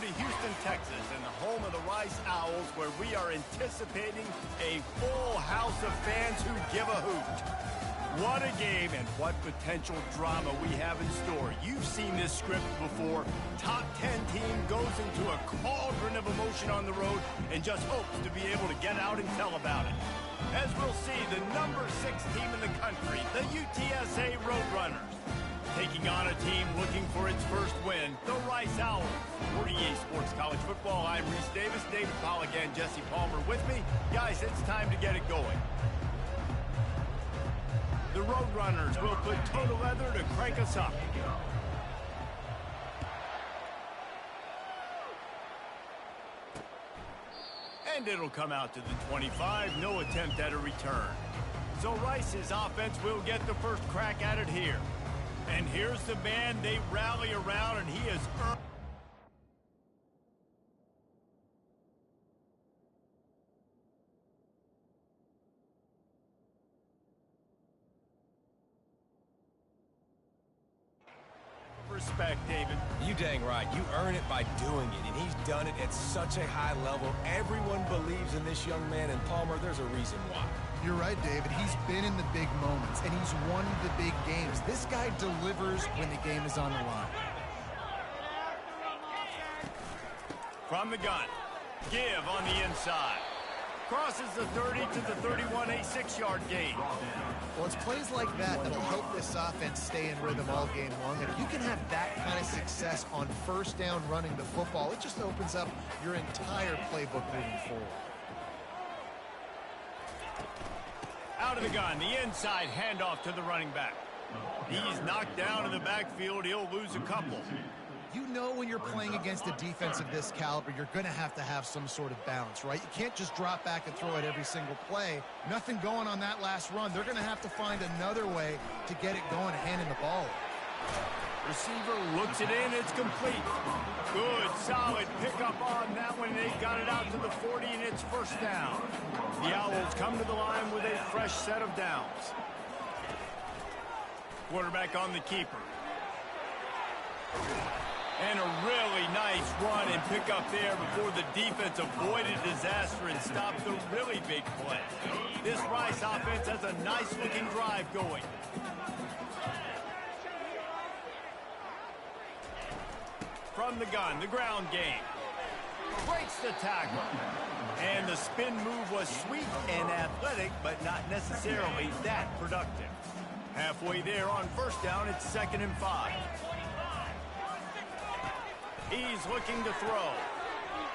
to Houston, Texas, and the home of the Rice Owls, where we are anticipating a full house of fans who give a hoot. What a game and what potential drama we have in store. You've seen this script before. Top 10 team goes into a cauldron of emotion on the road and just hopes to be able to get out and tell about it. As we'll see, the number 6 team in the country, the UTSA Roadrunners, taking on a team looking for its first win, the Rice Owls. For EA Sports College Football, I'm Reese Davis, David Pollock, and Jesse Palmer with me. Guys, it's time to get it going. The Roadrunners will put total leather to crank us up. And it'll come out to the 25, no attempt at a return. So Rice's offense will get the first crack at it here. And here's the man they rally around, and he has earned respect, David. You dang right. You earn it by doing it, and he's done it at such a high level. Everyone believes in this young man, and Palmer, there's a reason why. You're right, David. He's been in the big moments, and he's won the big games. This guy delivers when the game is on the line. From the gun, give on the inside. Crosses the 30 to the 31, a 6-yard gain. Well, it's plays like that that'll help this offense stay in rhythm all game long. And if you can have that kind of success on first down running the football, it just opens up your entire playbook moving forward. Out of the gun, the inside handoff to the running back. He's knocked down in the backfield. He'll lose a couple. You know when you're playing against a defense of this caliber, you're going to have some sort of balance, right? You can't just drop back and throw it every single play. Nothing going on that last run. They're going to have to find another way to get it going, handing the ball. Receiver looks it in. It's complete. Good, solid pickup on that one. They got it out to the 40, and it's first down. The Owls come to the line with a fresh set of downs. Quarterback on the keeper. And a really nice run and pick up there before the defense avoided disaster and stopped the really big play. This Rice offense has a nice-looking drive going. From the gun, the ground game. Breaks the tackle. And the spin move was sweet and athletic, but not necessarily that productive. Halfway there on first down, it's 2nd and 5. He's looking to throw,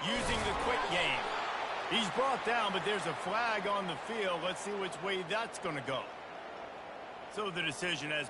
using the quick game. He's brought down, but there's a flag on the field. Let's see which way that's going to go. So the decision has...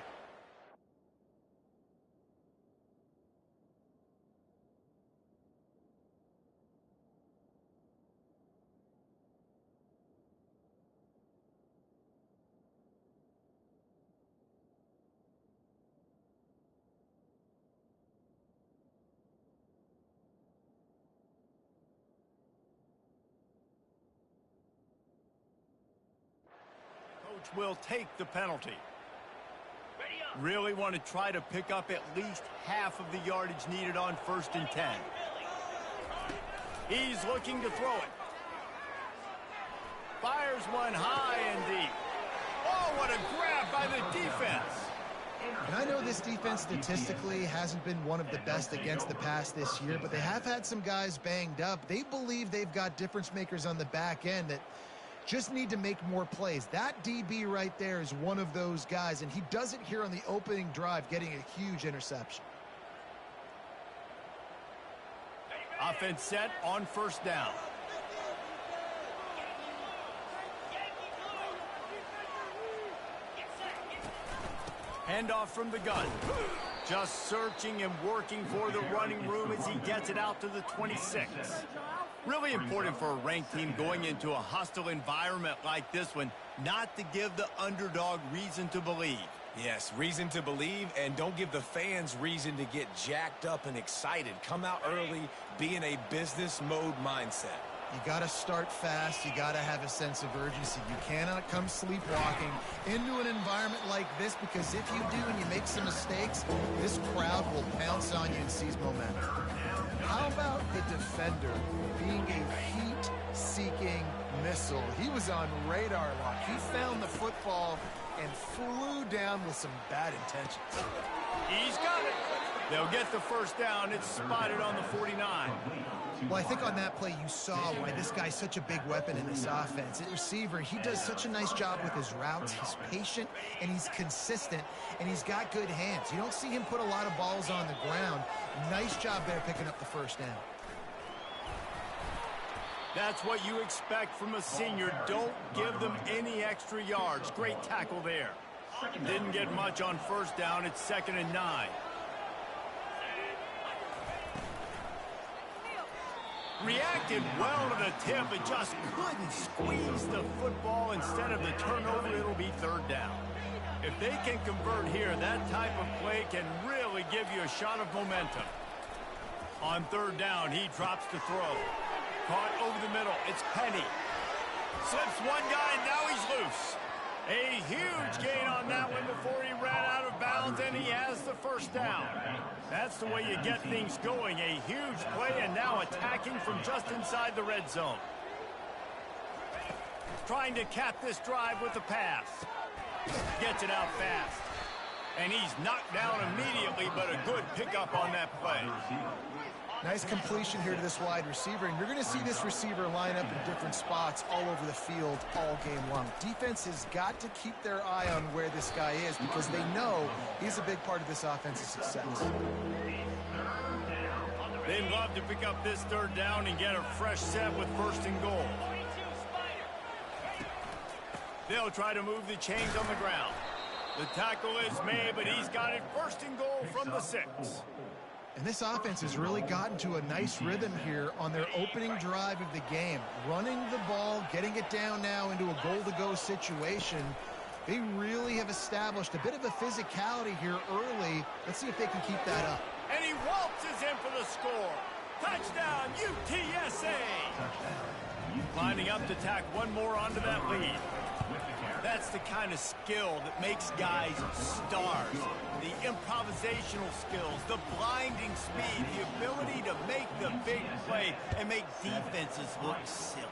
will take the penalty. Really want to try to pick up at least half of the yardage needed on 1st and 10. He's looking to throw it. Fires one high and deep. Oh, what a grab by the defense. And I know this defense statistically hasn't been one of the best against the pass this year, but they have had some guys banged up. They believe they've got difference makers on the back end that just need to make more plays. That DB right there is one of those guys, and he does it here on the opening drive, getting a huge interception. Offense set on first down. Handoff from the gun. Just searching and working for the running room as he gets it out to the 26. Really important for a ranked team going into a hostile environment like this one, not to give the underdog reason to believe. Yes, reason to believe, and don't give the fans reason to get jacked up and excited. Come out early, be in a business mode mindset. You got to start fast. You got to have a sense of urgency. You cannot come sleepwalking into an environment like this, because if you do and you make some mistakes, this crowd will pounce on you and seize momentum. How about the defender being a heat-seeking missile? He was on radar lock. He found the football and flew down with some bad intentions. He's got it. They'll get the first down. It's spotted on the 49. Well, I think on that play you saw why this guy's such a big weapon in this offense. At receiver, he does such a nice job with his routes. He's patient, and he's consistent, and he's got good hands. You don't see him put a lot of balls on the ground. Nice job there picking up the first down. That's what you expect from a senior. Don't give them any extra yards. Great tackle there. Didn't get much on first down. It's 2nd and 9. Reacted well to the tip, but just couldn't squeeze the football. Instead of the turnover, it'll be 3rd down. If they can convert here, that type of play can really give you a shot of momentum. On 3rd down, he drops to throw. Caught over the middle. It's Penny. Slips one guy, and now he's loose. A huge gain on that one before he ran out of bounds, and he has the first down. That's the way you get things going. A huge play, and now attacking from just inside the red zone. Trying to cap this drive with the pass. Gets it out fast. And he's knocked down immediately, but a good pickup on that play. Nice completion here to this wide receiver, and you're going to see this receiver line up in different spots all over the field all game long. Defense has got to keep their eye on where this guy is, because they know he's a big part of this offense's success. They'd love to pick up this 3rd down and get a fresh set with 1st and goal. They'll try to move the chains on the ground. The tackle is made, but he's got it 1st and goal from the 6. And this offense has really gotten to a nice rhythm here on their opening drive of the game. Running the ball, getting it down now into a goal-to-go situation. They really have established a bit of a physicality here early. Let's see if they can keep that up. And he waltzes in for the score. Touchdown, UTSA! Lining up to tack one more onto that lead. That's the kind of skill that makes guys stars. The improvisational skills, the blinding speed, the ability to make the big play and make defenses look silly.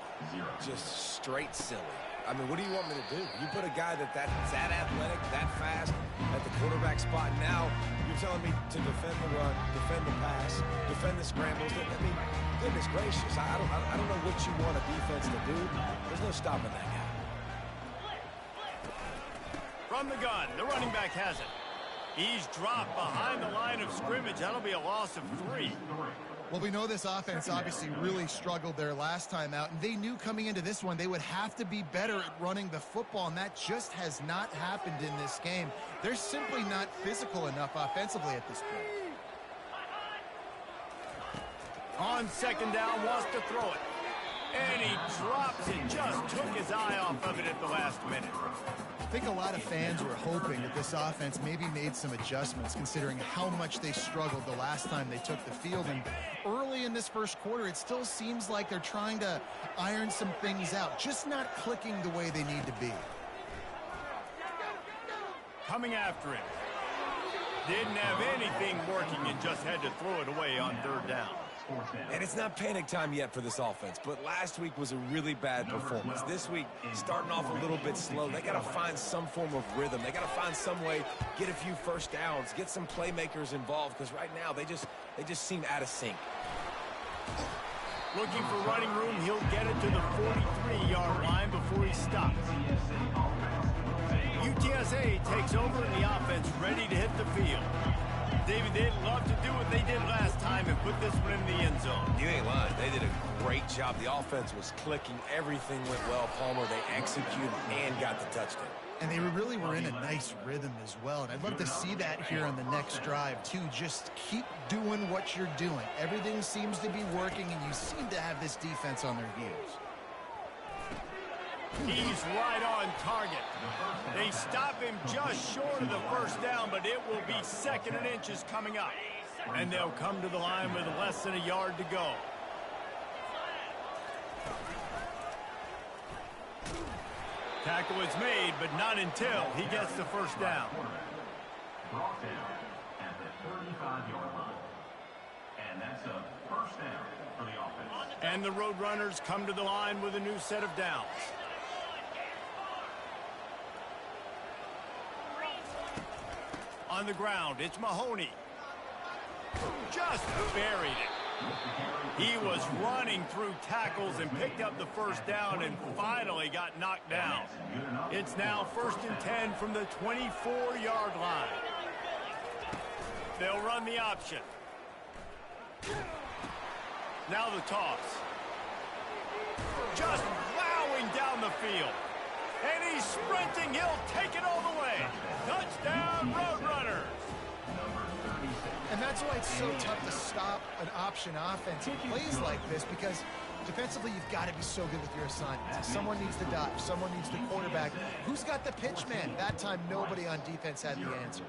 Just straight silly. I mean, what do you want me to do? You put a guy that's that athletic, that fast, at the quarterback spot. Now you're telling me to defend the run, defend the pass, defend the scrambles. I mean, goodness gracious. I don't know what you want a defense to do. There's no stopping that guy. From the gun, the running back has it. He's dropped behind the line of scrimmage. That'll be a loss of 3. Well, we know this offense obviously really struggled their last time out, and they knew coming into this one they would have to be better at running the football, and that just has not happened in this game. They're simply not physical enough offensively at this point. On 2nd down, wants to throw it. And he drops it, just took his eye off of it at the last minute. I think a lot of fans were hoping that this offense maybe made some adjustments, considering how much they struggled the last time they took the field. And early in this first quarter, it still seems like they're trying to iron some things out, just not clicking the way they need to be. Coming after him. Didn't have anything working and just had to throw it away on 3rd down. And it's not panic time yet for this offense, but last week was a really bad performance. This week, starting off a little bit slow. They got to find some form of rhythm. They got to find some way, get a few first downs, get some playmakers involved, because right now they just seem out of sync. Looking for running room, he'll get it to the 43-yard line before he stops. UTSA takes over in the offense, ready to hit the field. David, they'd love to do what they did last time and put this one in the end zone. You ain't lying. They did a great job. The offense was clicking. Everything went well, Palmer. They executed and got the touchdown. And they really were in a nice rhythm as well. And I'd love to see that here on the next drive, too. Just keep doing what you're doing. Everything seems to be working, and you seem to have this defense on their heels. He's right on target. They stop him just short of the first down, but it will be 2nd and inches coming up. And they'll come to the line with less than a yard to go. Tackle is made, but not until he gets the first down. Brought down at the 35-yard line. And that's a first down for the offense. And the Roadrunners come to the line with a new set of downs. On the ground, it's Mahoney. Just buried it. He was running through tackles and picked up the first down and finally got knocked down. It's now 1st and 10 from the 24-yard line. They'll run the option. Now the toss. Just plowing down the field. And he's sprinting. He'll take it all the way. Touchdown, Roadrunners. And that's why it's so tough to stop an option offense in plays like this, because defensively you've got to be so good with your assignments. Someone needs to dive. Someone needs to quarterback. Who's got the pitch man? That time nobody on defense had the answer.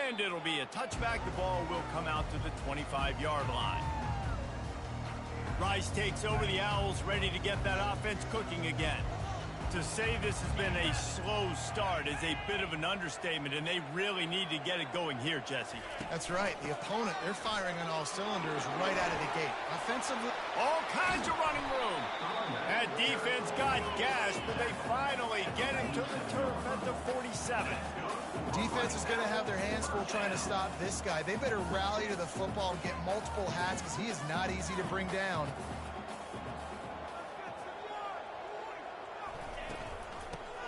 And it'll be a touchback. The ball will come out to the 25-yard line. Rice takes over the Owls, ready to get that offense cooking again. To say this has been a slow start is a bit of an understatement, and they really need to get it going here, Jesse. That's right. The opponent, they're firing on all cylinders right out of the gate. Offensively, all kinds of running room. That defense got gashed, but they finally get him to the turf at the 47. Defense is going to have their hands full trying to stop this guy. They better rally to the football and get multiple hats, because he is not easy to bring down.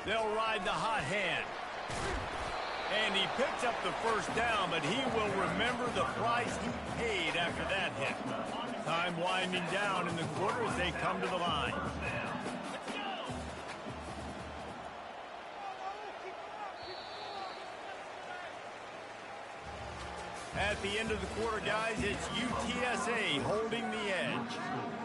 They'll ride the hot hand. And he picks up the first down, but he will remember the price he paid after that hit. Time winding down in the quarter as they come to the line. At the end of the quarter, guys, it's UTSA holding the edge.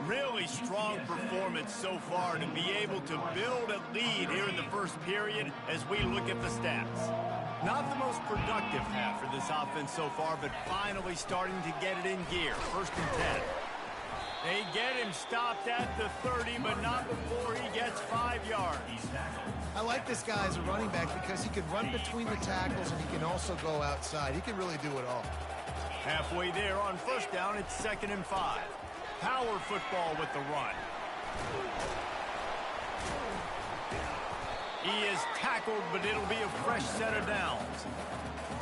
Really strong performance so far to be able to build a lead here in the first period as we look at the stats. Not the most productive half for this offense so far, but finally starting to get it in gear. 1st and 10. They get him stopped at the 30, but not before he gets 5 yards. I like this guy as a running back because he can run between the tackles and he can also go outside. He can really do it all. Halfway there on first down, it's 2nd and 5. Power football with the run. He is tackled, but it'll be a fresh set of downs.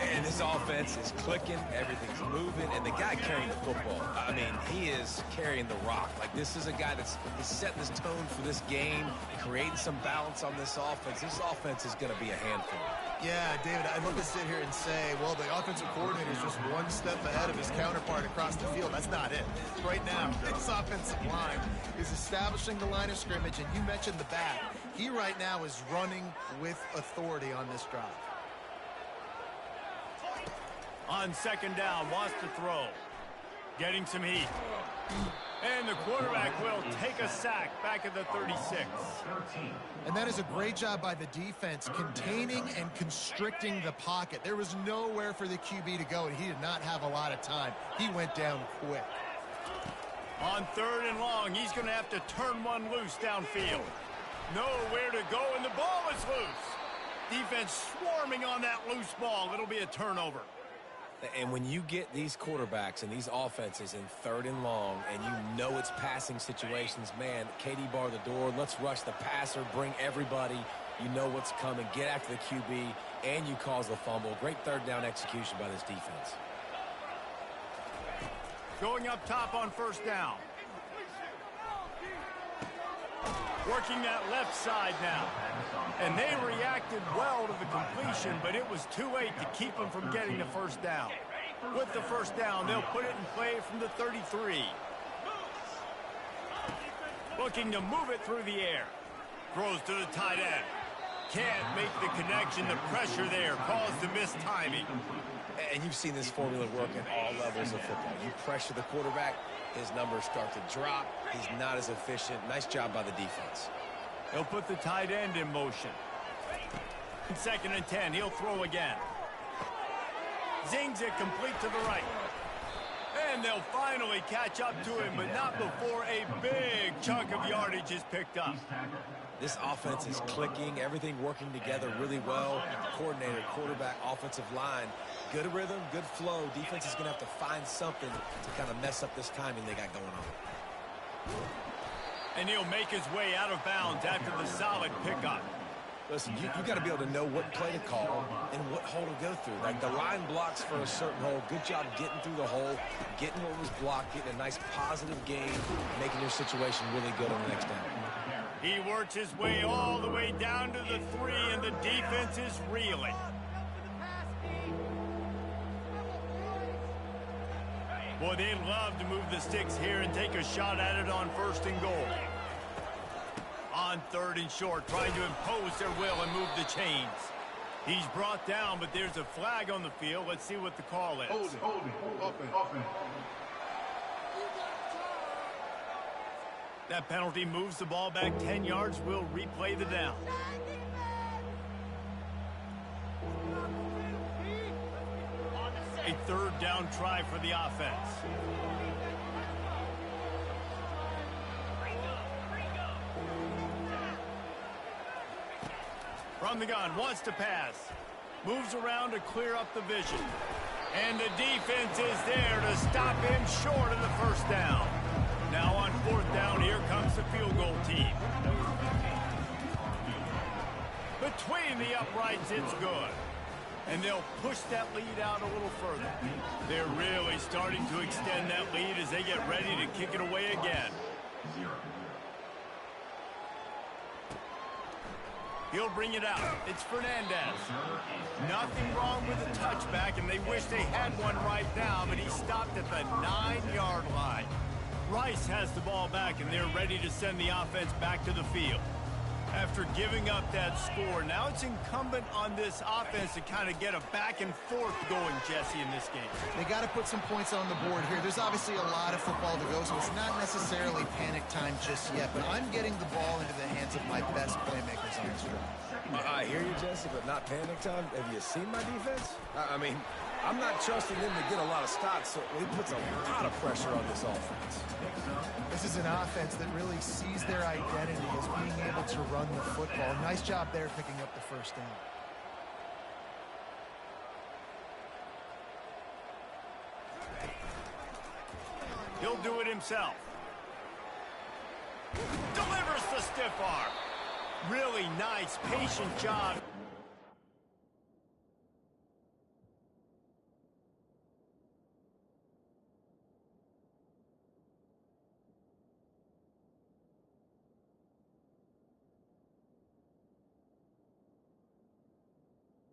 And this offense is clicking, everything's moving, and the guy carrying the football, I mean, he is carrying the rock. Like, this is a guy that's setting this tone for this game, creating some balance on this offense. This offense is going to be a handful. Yeah, David, I'd love to sit here and say, well, the offensive coordinator is just one step ahead of his counterpart across the field. That's not it. Right now, this offensive line is establishing the line of scrimmage, and you mentioned the back. He right now is running with authority on this drive. On 2nd down, wants to throw. Getting some heat. And the quarterback will take a sack back at the 36. And that is a great job by the defense, containing and constricting the pocket. There was nowhere for the QB to go, and he did not have a lot of time. He went down quick. On 3rd and long, he's going to have to turn one loose downfield. Nowhere to go, and the ball is loose. Defense swarming on that loose ball. It'll be a turnover. And when you get these quarterbacks and these offenses in 3rd and long, and you know it's passing situations, man, KD bar the door, let's rush the passer, bring everybody. You know what's coming. Get after the QB, and you cause the fumble. Great 3rd down execution by this defense. Going up top on 1st down. Working that left side now. And they reacted well to the completion, but it was too late to keep them from getting the 1st down. With the 1st down, they'll put it in play from the 33. Looking to move it through the air. Throws to the tight end. Can't make the connection. The pressure there caused the missed timing. And you've seen this formula work at all levels of football. You pressure the quarterback, his numbers start to drop. He's not as efficient. Nice job by the defense. He'll put the tight end in motion. 2nd and 10. He'll throw again. Zings it complete to the right. And they'll finally catch up to him, but not before a big chunk of yardage is picked up. This offense is clicking, everything working together really well. Coordinator, quarterback, offensive line, good rhythm, good flow. Defense is going to have to find something to kind of mess up this timing they got going on. And he'll make his way out of bounds after the solid pickup. Listen, you got to be able to know what play to call and what hole to go through. Like the line blocks for a certain hole. Good job getting through the hole, getting what was blocked, getting a nice positive gain, making your situation really good on the next down. He works his way all the way down to the 3, and the defense is reeling. Boy, they love to move the sticks here and take a shot at it on 1st and goal. On 3rd and short, trying to impose their will and move the chains. He's brought down, but there's a flag on the field. Let's see what the call is. Hold it. That penalty moves the ball back 10 yards. We'll replay the down. A 3rd down try for the offense. From the gun, wants to pass. Moves around to clear up the vision. And the defense is there to stop him short of the 1st down. Now on 4th down, here comes the field goal team. Between the uprights, it's good. And they'll push that lead out a little further. They're really starting to extend that lead as they get ready to kick it away again. He'll bring it out. It's Fernandez. Nothing wrong with the touchback, and they wish they had one right now, but he stopped at the 9-yard line. Rice has the ball back, and they're ready to send the offense back to the field. After giving up that score, now it's incumbent on this offense to kind of get a back and forth going, Jesse, in this game. They got to put some points on the board here. There's obviously a lot of football to go, so it's not necessarily panic time just yet, but I'm getting the ball into the hands of my best playmakers on this drive. I hear you, Jesse, but not panic time. Have you seen my defense? I mean, I'm not trusting them to get a lot of stops, so it puts a lot of pressure on this offense. This is an offense that really sees their identity as being able to run the football. Nice job there picking up the 1st down. He'll do it himself. Delivers the stiff arm. Really nice, patient job.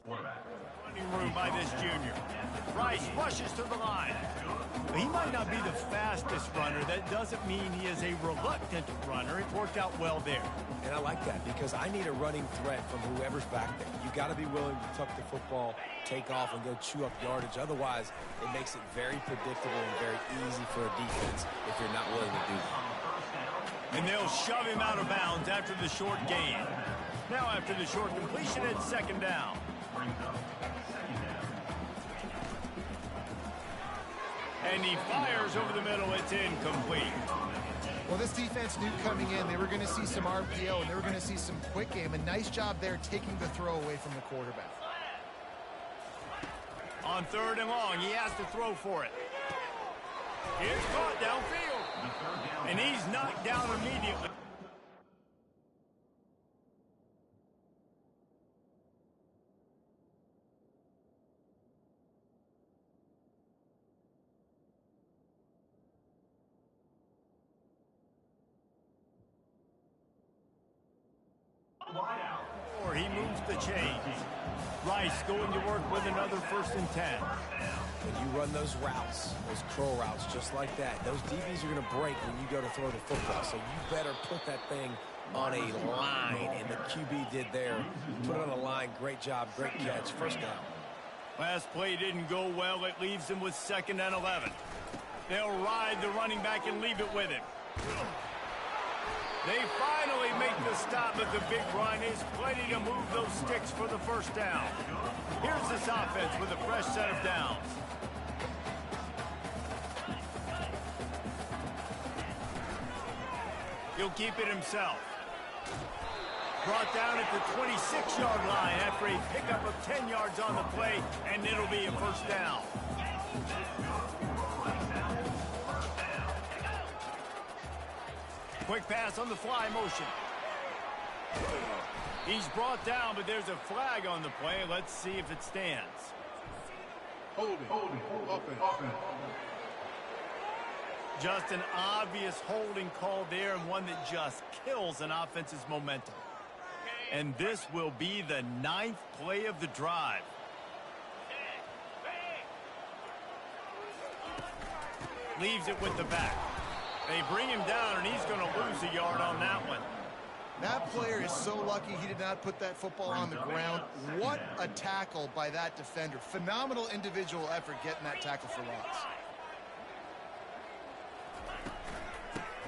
Running room by this junior. Rice rushes to the line. He might not be the fastest runner. That doesn't mean he is a reluctant runner. It worked out well there. And I like that because I need a running threat from whoever's back there. You got to be willing to tuck the football, take off, and go chew up yardage. Otherwise, it makes it very predictable and very easy for a defense if you're not willing to do that. And they'll shove him out of bounds after the short gain. Now after the short completion, it's 2nd down. And he fires over the middle. It's incomplete. Well, this defense knew coming in they were going to see some RPO and they were going to see some quick game. A nice job there taking the throw away from the quarterback. On 3rd and long, he has to throw for it. It's caught downfield. And he's knocked down immediately. Or he moves the chains. Rice going to work with another 1st and 10. When you run those routes, those curl routes just like that, those DBs are going to break when you go to throw the football. So you better put that thing on a line, and the QB did there. Put it on a line. Great job. Great catch. 1st down. Last play didn't go well. It leaves him with 2nd and 11. They'll ride the running back and leave it with him. They finally make the stop, but the big run is plenty to move those sticks for the 1st down. Here's this offense with a fresh set of downs. He'll keep it himself. Brought down at the 26-yard line after a pickup of 10 yards on the play, and it'll be a first down. Quick pass on the fly motion. He's brought down, but there's a flag on the play. Let's see if it stands. Holding. Offense. Just an obvious holding call there, and one that just kills an offense's momentum. And this will be the 9th play of the drive. Leaves it with the back. They bring him down, and he's going to lose a yard on that one. That player is so lucky he did not put that football on the ground. What a tackle by that defender. Phenomenal individual effort getting that tackle for loss.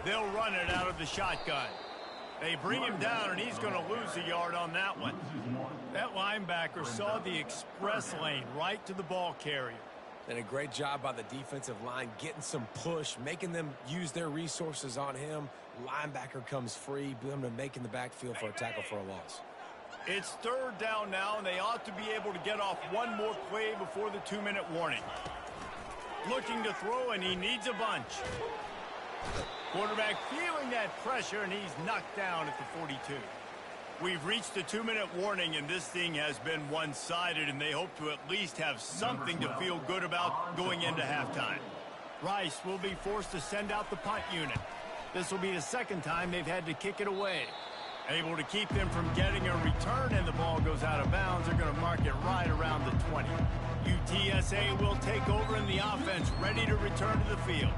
They'll run it out of the shotgun. They bring him down, and he's going to lose a yard on that one. That linebacker saw the express lane right to the ball carrier. And a great job by the defensive line getting some push, making them use their resources on him. Linebacker comes free, making the backfield for a tackle for a loss. It's 3rd down now, and they ought to be able to get off one more play before the 2-minute warning. Looking to throw, and he needs a bunch. Quarterback feeling that pressure, and he's knocked down at the 42. We've reached the 2-minute warning, and this thing has been one-sided, and they hope to at least have something to feel good about going into halftime. Rice will be forced to send out the punt unit. This will be the 2nd time they've had to kick it away. Able to keep them from getting a return, and the ball goes out of bounds. They're going to mark it right around the 20. UTSA will take over in the offense, ready to return to the field.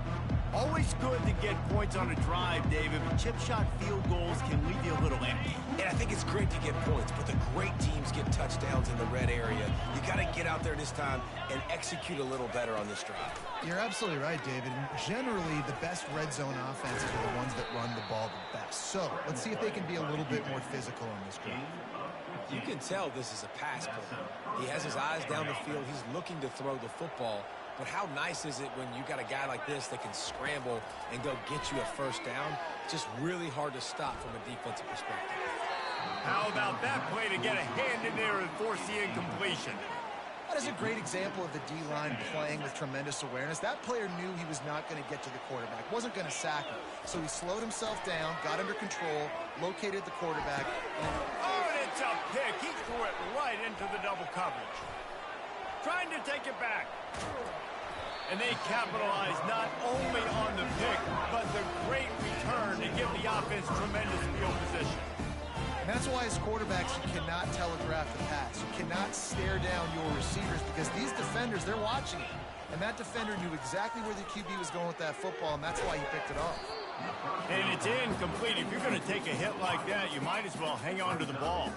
Always good to get points on a drive, David, but chip shot field goals can leave you a little empty. And I think it's great to get points, but the great teams get touchdowns in the red area. You got to get out there this time and execute a little better on this drive. You're absolutely right, David. Generally, the best red zone offenses are the ones that run the ball the best. So let's see if they can be a little bit more physical on this drive. You can tell this is a pass play. He has his eyes down the field. He's looking to throw the football. But how nice is it when you got a guy like this that can scramble and go get you a first down? Just really hard to stop from a defensive perspective. How about that play to get a hand in there and force the incompletion? That is a great example of the D-line playing with tremendous awareness. That player knew he was not going to get to the quarterback, wasn't going to sack him. So he slowed himself down, got under control, located the quarterback. And it's a pick. He threw it right into the double coverage. Trying to take it back. And they capitalize not only on the pick, but the great return to give the offense tremendous field position. And that's why as quarterbacks, you cannot telegraph the pass. You cannot stare down your receivers because these defenders, they're watching it. And that defender knew exactly where the QB was going with that football, and that's why he picked it off. And it's incomplete. If you're going to take a hit like that, you might as well hang on to the ball.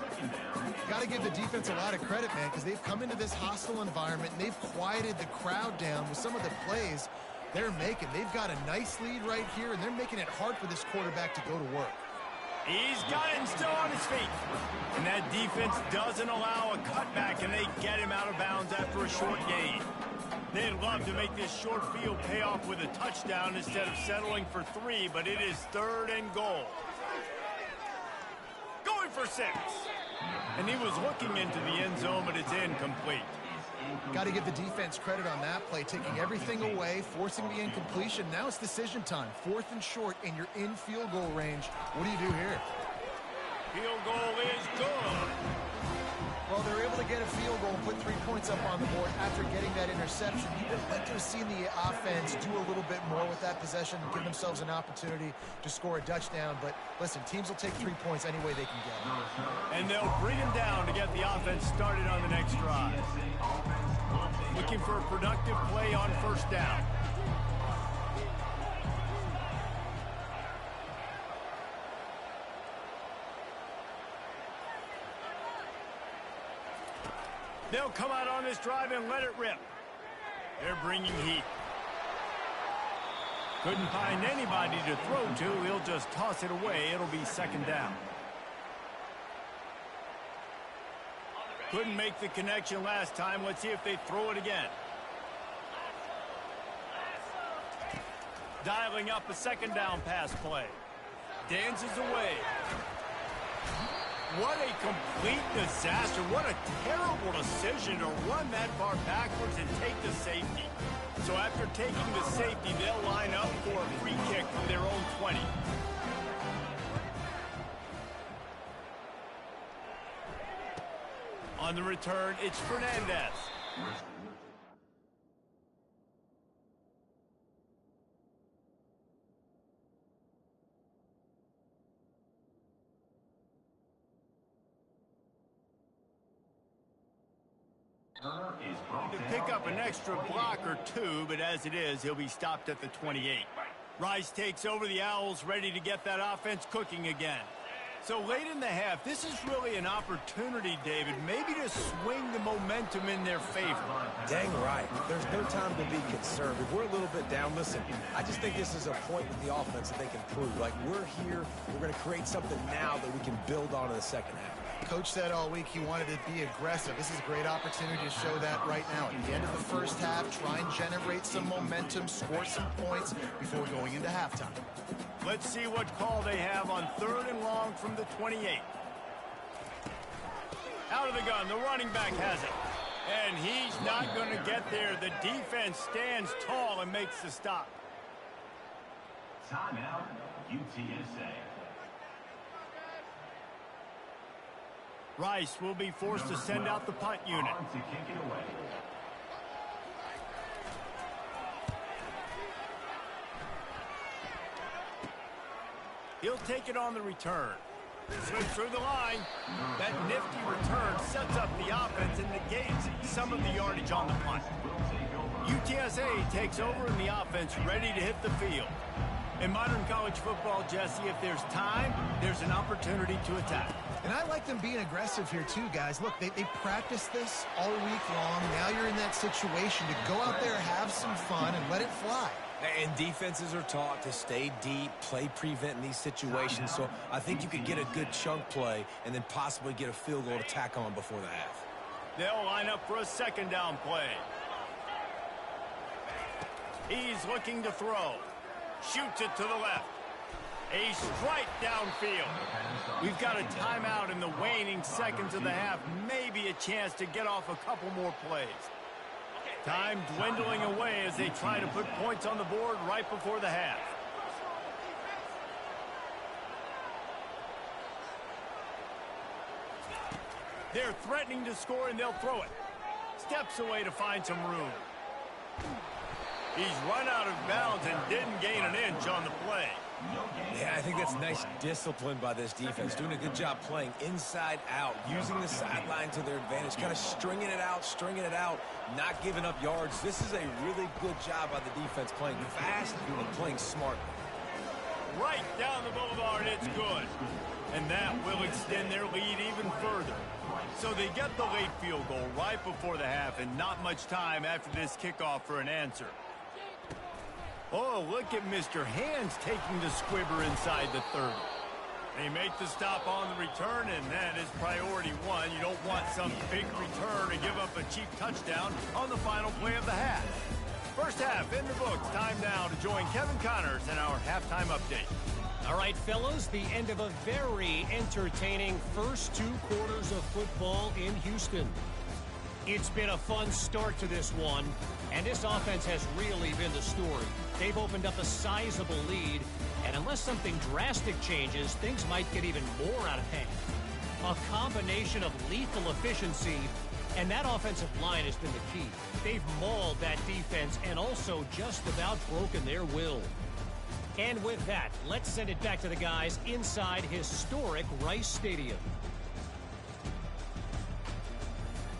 Got to give the defense a lot of credit, man, because they've come into this hostile environment, and they've quieted the crowd down with some of the plays they're making. They've got a nice lead right here, and they're making it hard for this quarterback to go to work. He's got it and still on his feet. And that defense doesn't allow a cutback, and they get him out of bounds after a short gain. They'd love to make this short field pay off with a touchdown instead of settling for 3, but it is 3rd and goal. Going for 6. And he was looking into the end zone, but it's incomplete. Got to give the defense credit on that play, taking everything away, forcing the incompletion. Now it's decision time. 4th and short, and you're in field goal range. What do you do here? Field goal is good. Well, they're able to get a field goal and put 3 points up on the board after getting that interception. You would like to have seen the offense do a little bit more with that possession and give themselves an opportunity to score a touchdown. But listen, teams will take 3 points any way they can get them. And they'll bring him down to get the offense started on the next drive. Looking for a productive play on 1st down. They'll come out on this drive and let it rip. They're bringing heat. Couldn't find anybody to throw to. He'll just toss it away. It'll be 2nd down. Couldn't make the connection last time. Let's see if they throw it again. Dialing up a 2nd down pass play. dances away. What a complete disaster. What a terrible decision to run that far backwards and take the safety. So after taking the safety, they'll line up for a free kick from their own 20. On the return, it's Fernandez. To pick up an extra block or two, but as it is, he'll be stopped at the 28. Rice takes over the Owls, ready to get that offense cooking again. So late in the half, this is really an opportunity, David, maybe to swing the momentum in their favor. Dang right. There's no time to be concerned. If we're a little bit down, listen, I just think this is a point with the offense that they can prove. Like, we're here, we're going to create something now that we can build on in the second half. Coach said all week he wanted to be aggressive. This is a great opportunity to show that right now. At the end of the first half, try and generate some momentum, score some points before going into halftime. Let's see what call they have on 3rd and long from the 28. Out of the gun, the running back has it. And he's not going to get there. The defense stands tall and makes the stop. Timeout, UTSA. Rice will be forced to send out the punt unit. To kick it away. He'll take it on the return. Swing through the line. That nifty return sets up the offense and negates some of the yardage on the punt. UTSA takes over in the offense, ready to hit the field. In modern college football, Jesse, if there's time, there's an opportunity to attack. And I like them being aggressive here too, guys. Look, they practiced this all week long. Now you're in that situation to go out there, have some fun, and let it fly. And defenses are taught to stay deep, play prevent in these situations. So I think you could get a good chunk play and then possibly get a field goal to tack on before the half. They'll line up for a 2nd down play. He's looking to throw. Shoots it to the left. A strike downfield. We've got a timeout in the waning seconds of the half. Maybe a chance to get off a couple more plays. Time dwindling away as they try to put points on the board right before the half. They're threatening to score, and they'll throw it. Steps away to find some room. He's run out of bounds and didn't gain an inch on the play. Yeah, I think that's nice discipline by this defense. Doing a good job playing inside out, using the sideline to their advantage, kind of stringing it out, not giving up yards. This is a really good job by the defense, playing fast and playing smart. Right down the boulevard, it's good. And that will extend their lead even further. So they get the late field goal right before the half, and not much time after this kickoff for an answer. Oh, look at Mr. Hands taking the squibber inside the 30. They make the stop on the return, and that is priority one. You don't want some big return to give up a cheap touchdown on the final play of the half. First half in the books. Time now to join Kevin Connors in our halftime update. All right, fellas, the end of a very entertaining first 2 quarters of football in Houston. It's been a fun start to this one, and this offense has really been the story. They've opened up a sizable lead, and unless something drastic changes, things might get even more out of hand. A combination of lethal efficiency, and that offensive line has been the key. They've mauled that defense and also just about broken their will. And with that, let's send it back to the guys inside historic Rice Stadium.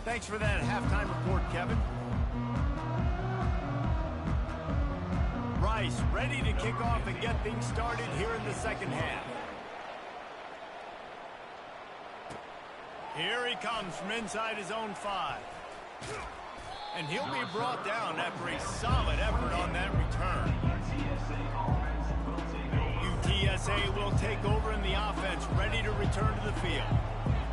Thanks for that halftime report, Kevin. Rice ready to kick off and get things started here in the second half. Here he comes from inside his own 5. And he'll be brought down after a solid effort on that return. UTSA will take over in the offense, ready to return to the field.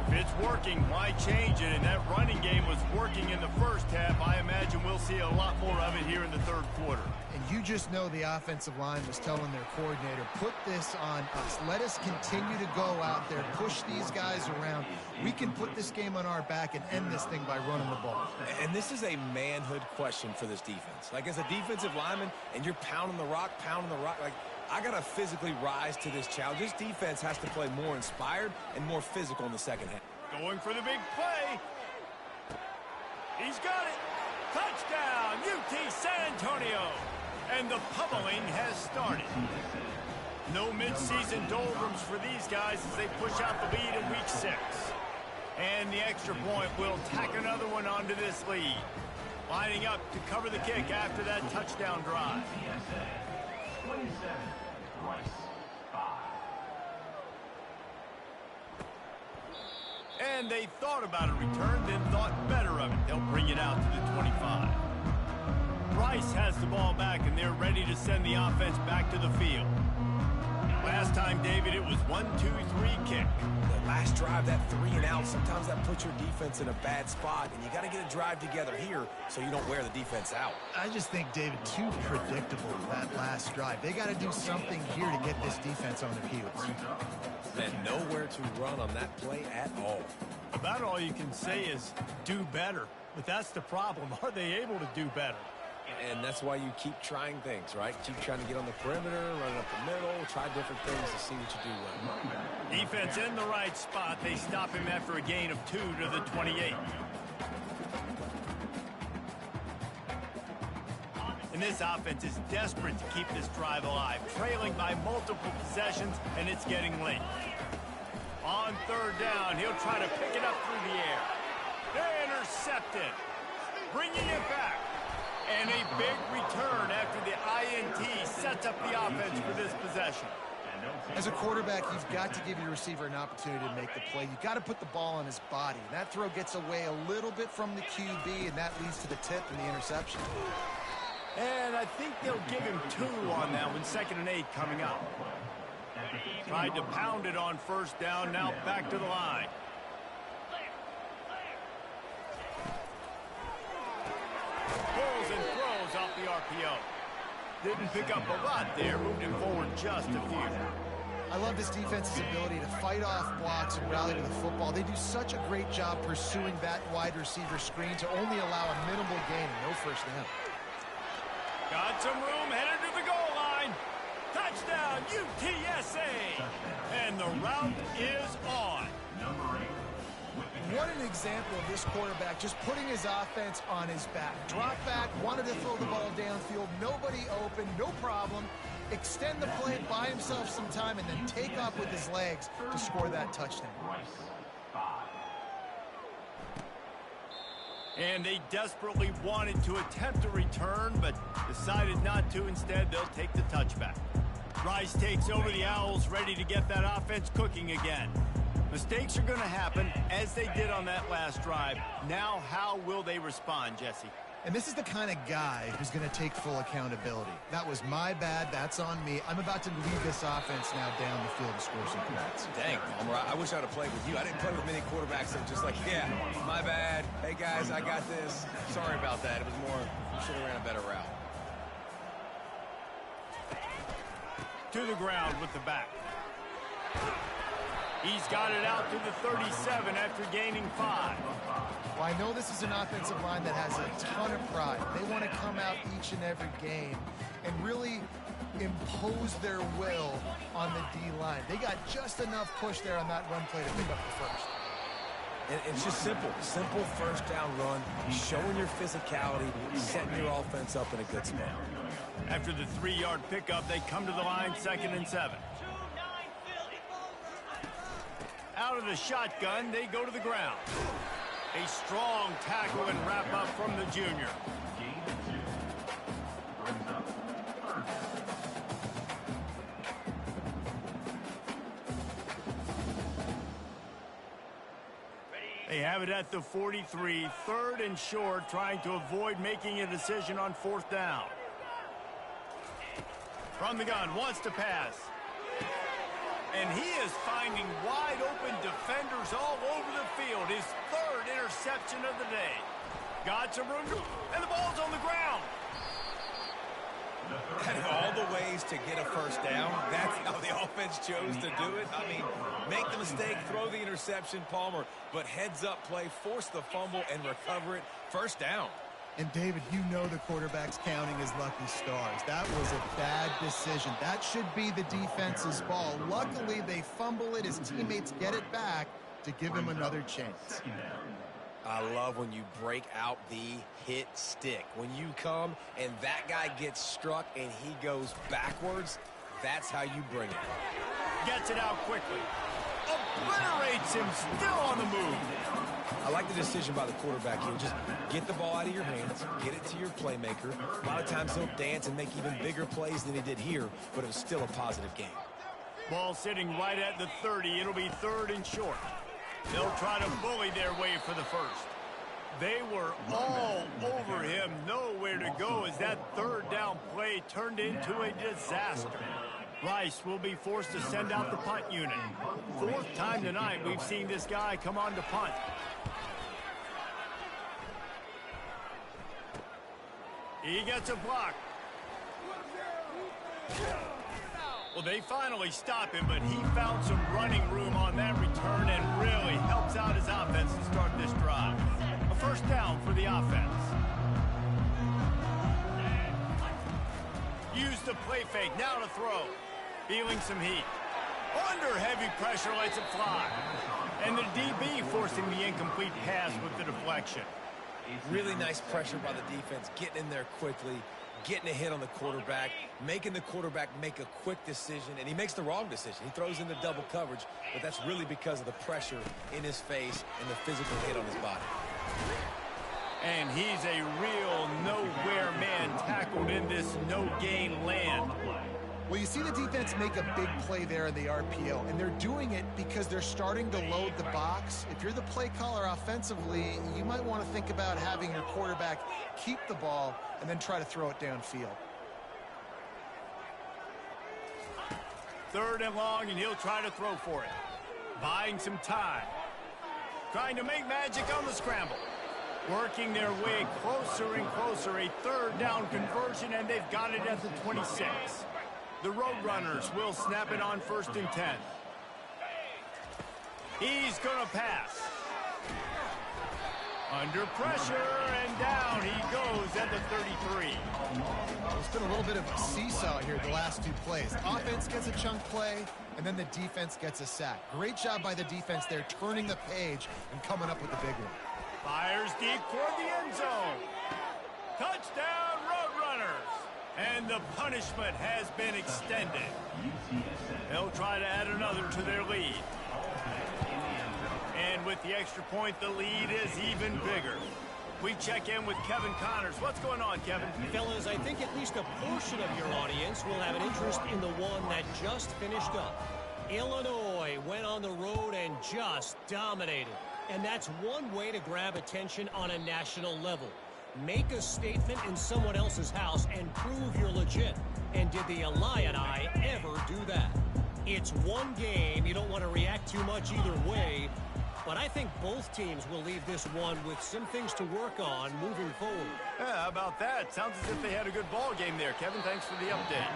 If it's working, why change it? And that running game was working in the first half. I imagine we'll see a lot more of it here in the third quarter. And you just know the offensive line was telling their coordinator, put this on us. Let us continue to go out there, push these guys around. We can put this game on our back and end this thing by running the ball. And this is a manhood question for this defense. Like, as a defensive lineman, and you're pounding the rock, like, I got to physically rise to this challenge. This defense has to play more inspired and more physical in the second half. Going for the big play. He's got it. Touchdown, UT San Antonio. And the pummeling has started. No midseason doldrums for these guys as they push out the lead in week 6. And the extra point will tack another one onto this lead. Lining up to cover the kick after that touchdown drive. 27, Rice, 5. And they thought about a return, then thought better of it. They'll bring it out to the 25. Rice has the ball back, and they're ready to send the offense back to the field. Last time, David, it was 1-2-3 kick. The last drive, that 3 and out, sometimes that puts your defense in a bad spot, and you got to get a drive together here so you don't wear the defense out. I just think, David, too predictable that last drive. They got to do something here to get this defense on their heels. And nowhere to run on that play at all. About all you can say is do better. But that's the problem. Are they able to do better? And that's why you keep trying things, right? Keep trying to get on the perimeter, running up the middle, try different things to see what you do well. Defense in the right spot. They stop him after a gain of 2 to the 28. And this offense is desperate to keep this drive alive, trailing by multiple possessions, and it's getting late. On third down, he'll try to pick it up through the air. They're intercepted, bringing it back. And a big return after the INT sets up the offense for this possession. As a quarterback, you've got to give your receiver an opportunity to make the play. You've got to put the ball on his body. That throw gets away a little bit from the QB, and that leads to the tip and the interception. And I think they'll give him 2 on that one. 2nd and 8 coming up. Tried to pound it on first down. Now back to the line. Pulls and throws off the RPO. Didn't pick up a lot there. Moved him forward just a few. I love this defense's ability to fight off blocks and rally to the football. They do such a great job pursuing that wide receiver screen to only allow a minimal gain and no first down. Got some room, headed to the goal line. Touchdown, UTSA. And the route is on. What an example of this quarterback just putting his offense on his back. Drop back, wanted to throw the ball downfield, nobody open, no problem. Extend the play, buy himself some time, and then take off with his legs to score that touchdown. And they desperately wanted to attempt a return, but decided not to. Instead, they'll take the touchback. Rice takes over the Owls, ready to get that offense cooking again. Mistakes are going to happen, as they did on that last drive. Now, how will they respond, Jesse? And this is the kind of guy who's going to take full accountability. That was my bad. That's on me. I'm about to lead this offense now down the field and score some points. Dang, Palmer, I wish I would have played with you. I didn't play with many quarterbacks that were just like, yeah, my bad. Hey, guys, I got this. Sorry about that. It was more, you should have ran a better route. To the ground with the back. He's got it out to the 37 after gaining 5. Well, I know this is an offensive line that has a ton of pride. They want to come out each and every game and really impose their will on the D-line. They got just enough push there on that run play to pick up the first. And it's just simple first down run, showing your physicality, setting your offense up in a good spot. After the 3-yard pickup, they come to the line, 2nd and 7. Out of the shotgun, they go to the ground. A strong tackle and wrap up from the junior. They have it at the 43, 3rd and short, trying to avoid making a decision on 4th down. From the gun, wants to pass. And he is finding wide-open defenders all over the field. His 3rd interception of the day. Got some room, and the ball's on the Out of all the ways to get a first down, that's how the offense chose to do it. I mean, make the mistake, throw the interception, Palmer, but heads-up play, force the fumble, and recover it. First down. And, David, you know the quarterback's counting his lucky stars. That was a bad decision. That should be the defense's ball. Luckily, they fumble it. His teammates get it back to give him another chance. I love when you break out the hit stick. When you come and that guy gets struck and he goes backwards, that's how you bring it. Gets it out quickly. Obliterates him, still on the move. I like the decision by the quarterback here. Just get the ball out of your hands, get it to your playmaker. A lot of times he'll dance and make even bigger plays than he did here, but it was still a positive game. Ball sitting right at the 30. It'll be 3rd and short. They'll try to bully their way for the first. They were all over him. Nowhere to go as that 3rd down play turned into a disaster. Rice will be forced to send out the punt unit. 4th time tonight we've seen this guy come on to punt. He gets a block. Well, they finally stop him, but he found some running room on that return and really helps out his offense to start this drive. A first down for the offense. Use the play fake, now to throw. Feeling some heat. Under heavy pressure, lets it fly. And the DB forcing the incomplete pass with the deflection. Really nice pressure by the defense, getting in there quickly, getting a hit on the quarterback, making the quarterback make a quick decision, and he makes the wrong decision. He throws into double coverage, but that's really because of the pressure in his face and the physical hit on his body. And he's a real nowhere man tackled in this no-gain land. Well, you see the defense make a big play there in the RPO, and they're doing it because they're starting to load the box. If you're the play caller offensively, you might want to think about having your quarterback keep the ball and then try to throw it downfield. 3rd and long, and he'll try to throw for it. Buying some time. Trying to make magic on the scramble. Working their way closer and closer. A 3rd down conversion, and they've got it at the 26. The Roadrunners will snap it on 1st and 10. He's going to pass. Under pressure, and down he goes at the 33. It's been a little bit of a seesaw here the last 2 plays. Offense gets a chunk play, and then the defense gets a sack. Great job by the defense there, turning the page and coming up with the big one. Fires deep toward the end zone. Touchdown, Roadrunners. And the punishment has been extended. They'll try to add another to their lead. And with the extra point, the lead is even bigger. We check in with Kevin Connors. What's going on, Kevin? Fellas, I think at least a portion of your audience will have an interest in the one that just finished up. Illinois went on the road and just dominated. And that's one way to grab attention on a national level. Make a statement in someone else's house and prove you're legit. And did the Illini ever do that? It's one game. You don't want to react too much either way. But I think both teams will leave this one with some things to work on moving forward. Yeah, how about that? Sounds as if they had a good ball game there, Kevin. Thanks for the update.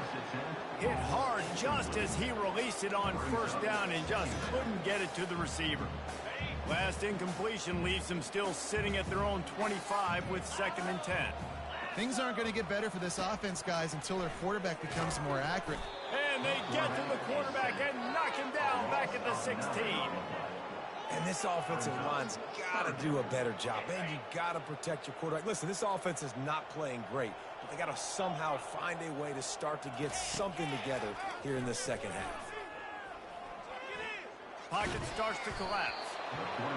Hit hard just as he released it on 1st down and just couldn't get it to the receiver. Last incompletion leaves them still sitting at their own 25 with 2nd and 10. Things aren't going to get better for this offense, guys, until their quarterback becomes more accurate. And they get to the quarterback and knock him down back at the 16. And this offensive line's got to do a better job. Man, you got to protect your quarterback. Listen, this offense is not playing great, but they got to somehow find a way to start to get something together here in the 2nd half. Pocket starts to collapse.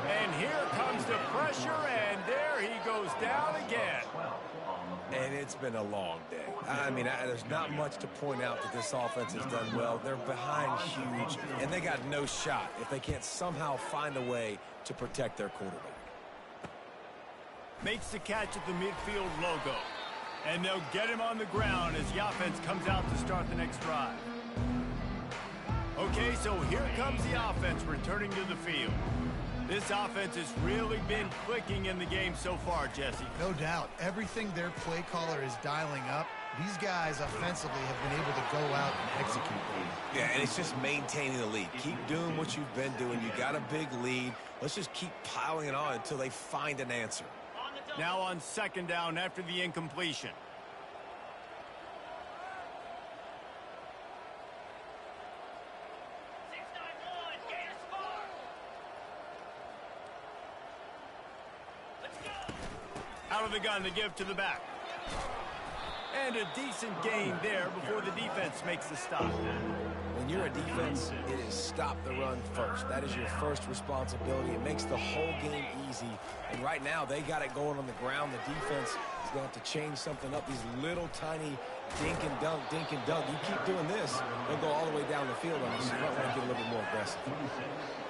And here comes the pressure, and there he goes down again. And it's been a long day. I mean, there's not much to point out that this offense has done well. They're behind huge, and they got no shot if they can't somehow find a way to protect their quarterback. Makes the catch at the midfield logo. And they'll get him on the ground as the offense comes out to start the next drive. Okay, so here comes the offense returning to the field. This offense has really been clicking in the game so far, Jesse. No doubt. Everything their play caller is dialing up, these guys offensively have been able to go out and execute. Yeah, and it's just maintaining the lead. Keep doing what you've been doing. You got a big lead. Let's just keep piling it on until they find an answer. Now on second down after the incompletion. Out of the gun to give to the back. And a decent gain there before the defense makes the stop. When you're a defense, it is stop the run first. That is your first responsibility. It makes the whole game easy. And right now, they got it going on the ground. The defense is going to have to change something up. These little tiny dink and dunk, dink and dunk. You keep doing this, they'll go all the way down the field on you. So you might want to get a little bit more aggressive.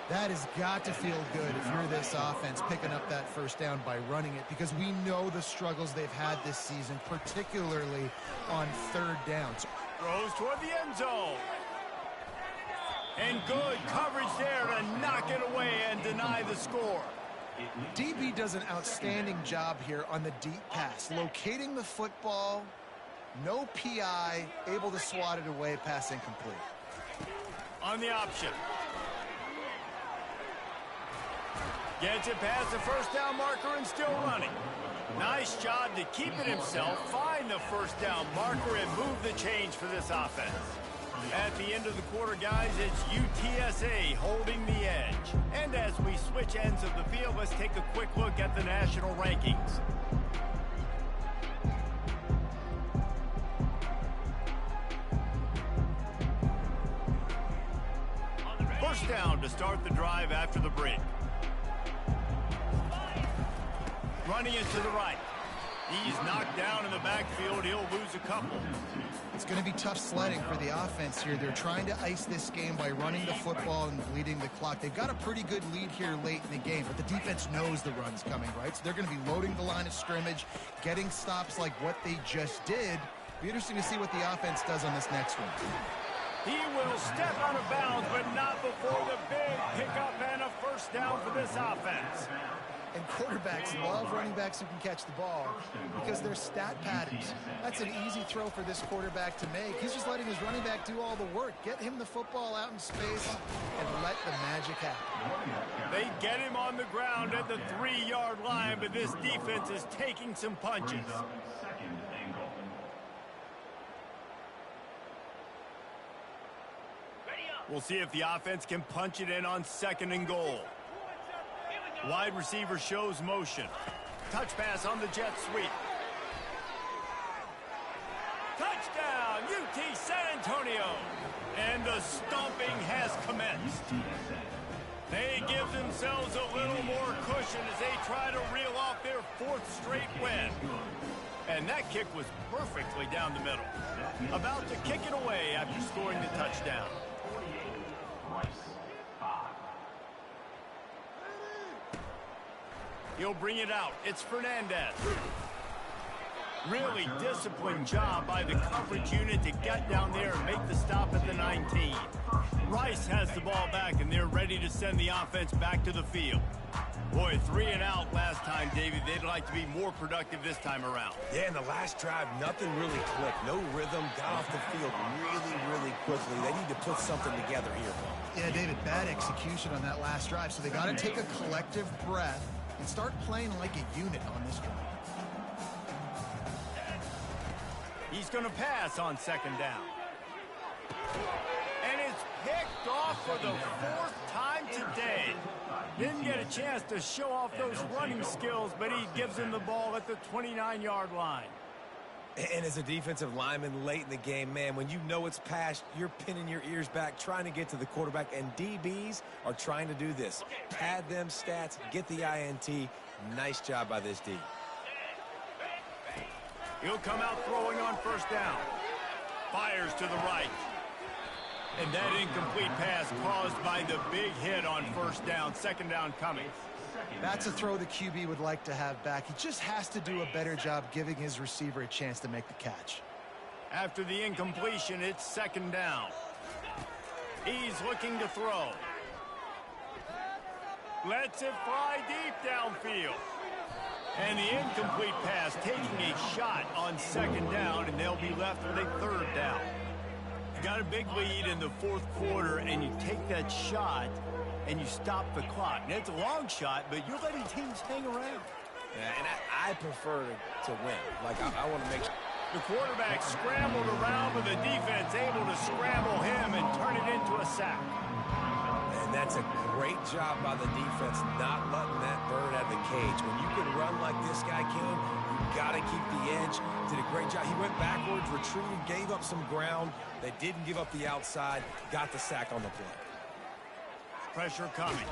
That has got to feel good if you're this offense picking up that first down by running it, because we know the struggles they've had this season, particularly on third downs. Throws toward the end zone. And good coverage there to knock it away and deny the score. DB does an outstanding job here on the deep pass, locating the football, no PI, able to swat it away, pass incomplete. On the option. Gets it past the first down marker and still running. Nice job to keep it himself, find the first down marker, and move the change for this offense. At the end of the quarter, guys, it's UTSA holding the edge. And as we switch ends of the field, let's take a quick look at the national rankings. First down to start the drive after the break. Running it to the right. He's knocked down in the backfield. He'll lose a couple. It's going to be tough sledding for the offense here. They're trying to ice this game by running the football and bleeding the clock. They've got a pretty good lead here late in the game, but the defense knows the run's coming, right? So they're going to be loading the line of scrimmage, getting stops like what they just did. Be interesting to see what the offense does on this next one. He will step out of bounds, but not before the big pickup and a first down for this offense. And quarterbacks love running backs who can catch the ball because they're stat patterns. That's an easy throw for this quarterback to make. He's just letting his running back do all the work. Get him the football out in space and let the magic happen. They get him on the ground at the 3-yard line, but this defense is taking some punches. We'll see if the offense can punch it in on second and goal. Wide receiver shows motion. Touch pass on the jet sweep. Touchdown, UT San Antonio. And the stomping has commenced. They give themselves a little more cushion as they try to reel off their 4th straight win. And that kick was perfectly down the middle. About to kick it away after scoring the touchdown. He'll bring it out. It's Fernandez. Really disciplined job by the coverage unit to get down there and make the stop at the 19. Rice has the ball back, and they're ready to send the offense back to the field. Boy, 3 and out last time, David. They'd like to be more productive this time around. Yeah, in the last drive, nothing really clicked. No rhythm, got off the field really quickly. They need to put something together here. Yeah, David, bad execution on that last drive. So they got to take a collective breath and start playing like a unit on this drive. He's going to pass on second down. And it's picked off for the 4th time today. Didn't get a chance to show off those running skills, but he gives him the ball at the 29-yard line. And as a defensive lineman late in the game, man, when you know it's past, you're pinning your ears back, trying to get to the quarterback, and DBs are trying to do this. Pad them stats, get the INT. Nice job by this D. He'll come out throwing on first down. Fires to the right. And that incomplete pass caused by the big hit on first down. Second down coming. That's a throw the QB would like to have back. He just has to do a better job giving his receiver a chance to make the catch. After the incompletion, it's second down. He's looking to throw. Lets it fly deep downfield. And the incomplete pass, taking a shot on second down, and they'll be left with a third down. You got a big lead in the fourth quarter, and you take that shot, and you stop the clock. And it's a long shot, but you're letting teams hang around. Yeah, and I prefer to win. Like, I want to make sure. The quarterback scrambled around, but the defense able to scramble him and turn it into a sack. And that's a great job by the defense, not letting that bird out of the cage. When you can run like this guy can, you got to keep the edge. Did a great job. He went backwards, retreated, gave up some ground. They didn't give up the outside, got the sack on the play. Pressure coming.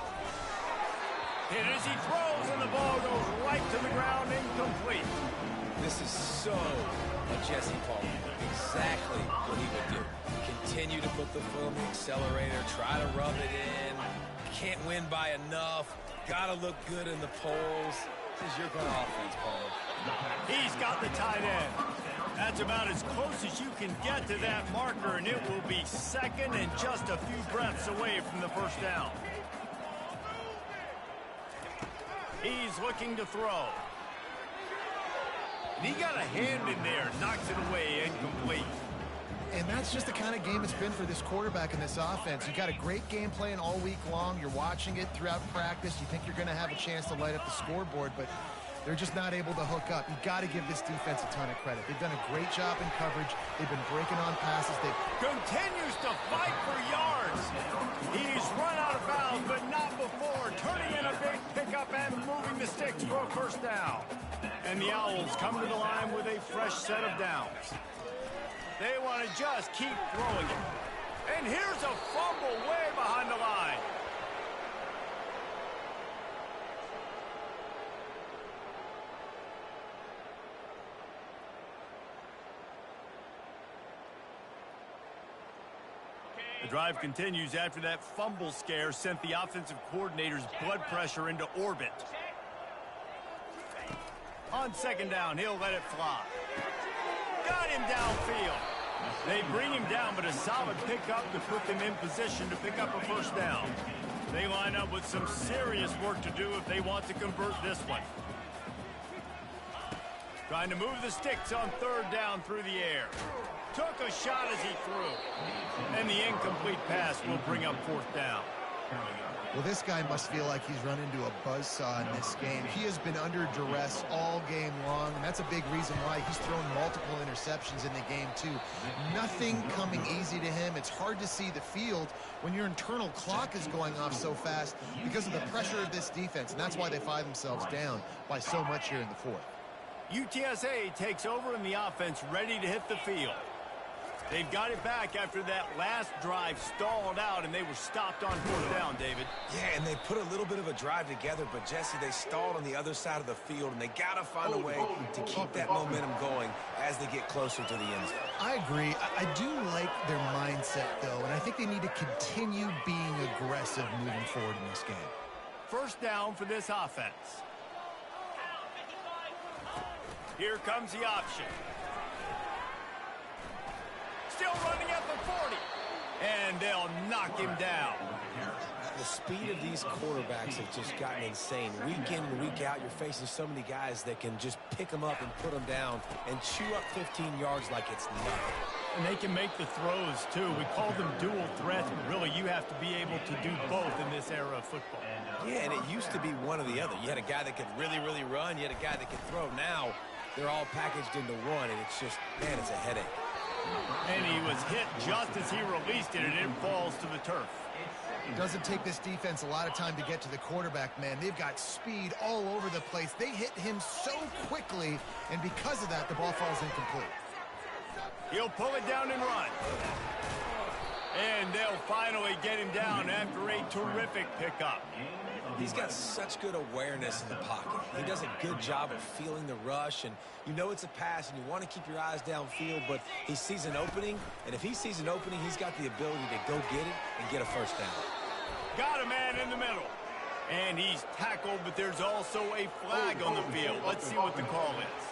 Hit as he throws, and the ball goes right to the ground, incomplete. This is so a Jesse Paul. Exactly what he would do. Continue to put the foot on the accelerator, try to rub it in. Can't win by enough. Got to look good in the polls. This is your kind of offense, Paul. He's got the tight end. That's about as close as you can get to that marker, and it will be second and just a few breaths away from the first down. He's looking to throw. And he got a hand in there, knocks it away, incomplete. And that's just the kind of game it's been for this quarterback in this offense. You got a great game plan all week long. You're watching it throughout practice. You think you're going to have a chance to light up the scoreboard, but they're just not able to hook up. You got to give this defense a ton of credit. They've done a great job in coverage. They've been breaking on passes. They continues to fight for yards. He's run out of bounds, but not before. Turning in a big pickup and moving the sticks for a first down. And the Owls come to the line with a fresh set of downs. They want to just keep throwing it. And here's a fumble way behind the line. The drive continues after that fumble scare sent the offensive coordinator's blood pressure into orbit. On second down, he'll let it fly. Got him downfield. They bring him down, but a solid pickup to put them in position to pick up a first down. They line up with some serious work to do if they want to convert this one. Trying to move the sticks on third down through the air. Took a shot as he threw. And the incomplete pass will bring up fourth down. Well, this guy must feel like he's run into a buzzsaw in this game. He has been under duress all game long, and that's a big reason why he's thrown multiple interceptions in the game, too. Nothing coming easy to him. It's hard to see the field when your internal clock is going off so fast because of the pressure of this defense, and that's why they find themselves down by so much here in the fourth. UTSA takes over in the offense, ready to hit the field. They've got it back after that last drive stalled out, and they were stopped on fourth down, David. Yeah, and they put a little bit of a drive together, but, Jesse, they stalled on the other side of the field, and they got to find a way to keep that momentum going as they get closer to the end zone. I agree. I do like their mindset, though, and I think they need to continue being aggressive moving forward in this game. First down for this offense. Here comes the option. Still running at the 40. And they'll knock him down. The speed of these quarterbacks have just gotten insane. Week in and week out, you're facing so many guys that can just pick them up and put them down and chew up 15 yards like it's nothing. And they can make the throws, too. We call them dual threats, but really you have to be able to do both in this era of football. Yeah, and it used to be one or the other. You had a guy that could really, really run. You had a guy that could throw. Now they're all packaged into one, and it's just, man, it's a headache. And he was hit just as he released it, and it falls to the turf. It doesn't take this defense a lot of time to get to the quarterback, man. They've got speed all over the place. They hit him so quickly, and because of that, the ball falls incomplete. He'll pull it down and run. And they'll finally get him down after a terrific pickup. He's got such good awareness in the pocket. He does a good job of feeling the rush, and you know it's a pass, and you want to keep your eyes downfield, but he sees an opening, and if he sees an opening, he's got the ability to go get it and get a first down. Got a man in the middle. And he's tackled, but there's also a flag on the field. Let's see what the call is.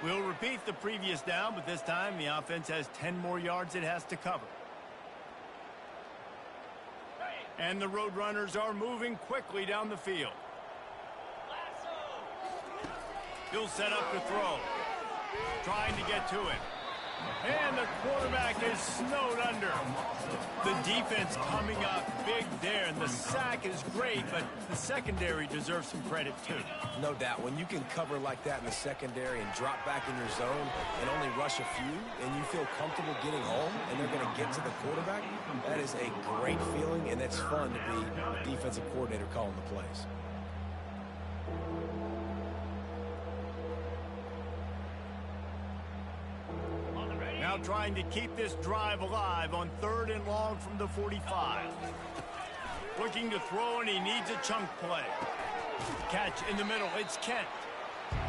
We'll repeat the previous down, but this time the offense has 10 more yards it has to cover. And the Roadrunners are moving quickly down the field. He'll set up to throw. Trying to get to it. And the quarterback is snowed under. The defense coming up big there, and the sack is great, but the secondary deserves some credit too. No doubt. When you can cover like that in the secondary and drop back in your zone and only rush a few, and you feel comfortable getting home, and they're going to get to the quarterback, that is a great feeling, and it's fun to be a defensive coordinator calling the plays. Now trying to keep this drive alive on 3rd and long from the 45. Looking to throw, and he needs a chunk play. Catch in the middle. It's Kent.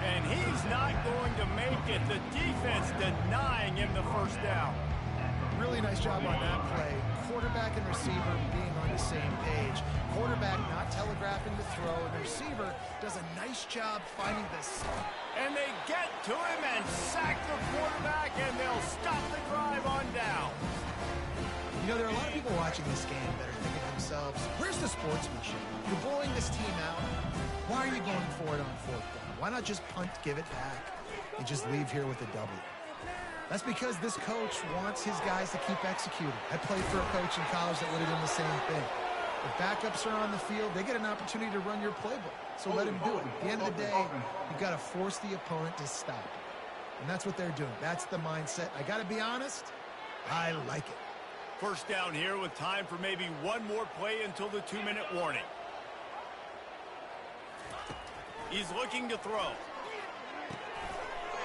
And he's not going to make it. The defense denying him the first down. Really nice job on that play. Quarterback and receiver being on the same page. Quarterback not telegraphing the throw, and the receiver does a nice job finding this. And they get to him and sack the quarterback, and they'll stop the drive on down. You know, there are a lot of people watching this game that are thinking to themselves, where's the sportsmanship? You're blowing this team out. Why are you going for it on 4th down? Why not just punt, give it back, and just leave here with a W? That's because this coach wants his guys to keep executing. I played for a coach in college that would have done the same thing. If backups are on the field, they get an opportunity to run your playbook. So let him do it. At the end of the day, you've got to force the opponent to stop. And that's what they're doing. That's the mindset. I got to be honest, I like it. First down here with time for maybe one more play until the 2-minute warning. He's looking to throw.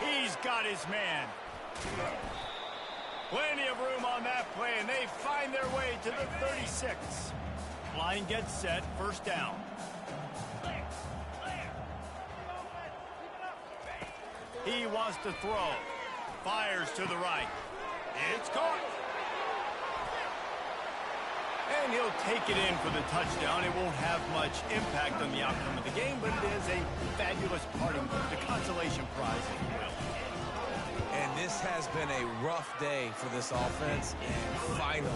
He's got his man. Plenty of room on that play, and they find their way to the 36. Line gets set, first down. He wants to throw. Fires to the right. It's caught. And he'll take it in for the touchdown. It won't have much impact on the outcome of the game, but it is a fabulous parting, the consolation prize, if you will. And this has been a rough day for this offense, and finally,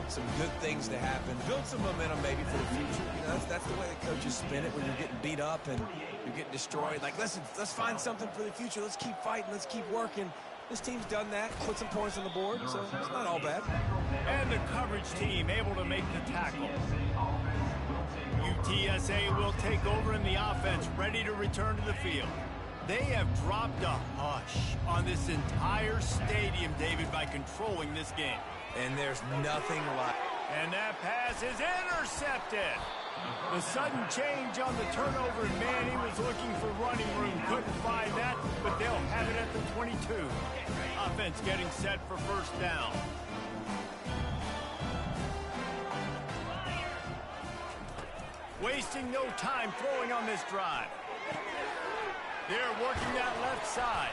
some good things to happen. Build some momentum maybe for the future. You know, that's the way the coaches spin it when you're getting beat up and you're getting destroyed. Like, listen, let's find something for the future. Let's keep fighting. Let's keep working. This team's done that, put some points on the board, so it's not all bad. And the coverage team able to make the tackle. UTSA will take over in the offense, ready to return to the field. They have dropped a hush on this entire stadium, David, by controlling this game. And there's nothing like... And that pass is intercepted. The sudden change on the turnover, and Manny was looking for running room. Couldn't find that, but they'll have it at the 22. Offense getting set for first down. Wasting no time throwing on this drive. They're working that left side.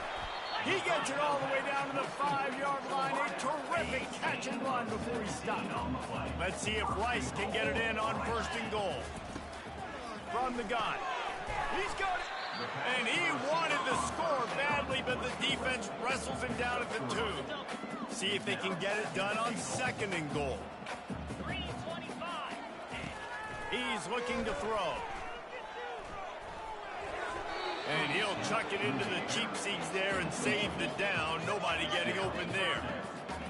He gets it all the way down to the 5-yard line. A terrific catch and run before he stopped. Let's see if Rice can get it in on 1st and goal. From the gun. He's got it. And he wanted the score badly, but the defense wrestles him down at the 2. See if they can get it done on 2nd and goal. He's looking to throw. And he'll chuck it into the cheap seats there and save the down. Nobody getting open there.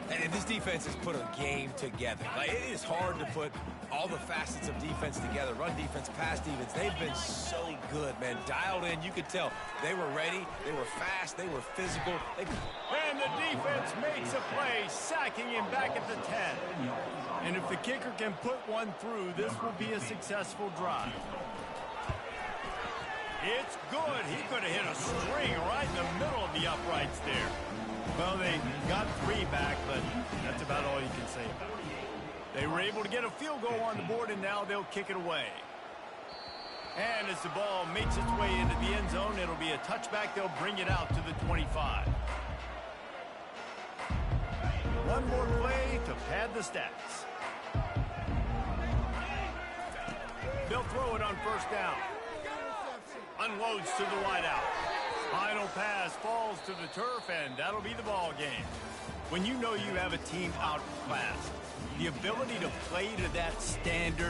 And this defense has put a game together. Like, it is hard to put all the facets of defense together. Run defense, pass defense. They've been so good, man. Dialed in. You could tell they were ready. They were fast. They were physical. And the defense makes a play, sacking him back at the 10. And if the kicker can put one through, this will be a successful drive. It's good. He could have hit a string right in the middle of the uprights there. Well, they got 3 back, but that's about all you can say about it. They were able to get a field goal on the board, and now they'll kick it away. And as the ball makes its way into the end zone, it'll be a touchback. They'll bring it out to the 25. One more play to pad the stats. They'll throw it on 1st down. Unloads to the wideout. Final pass falls to the turf, and that'll be the ball game. When you know you have a team outclassed, the ability to play to that standard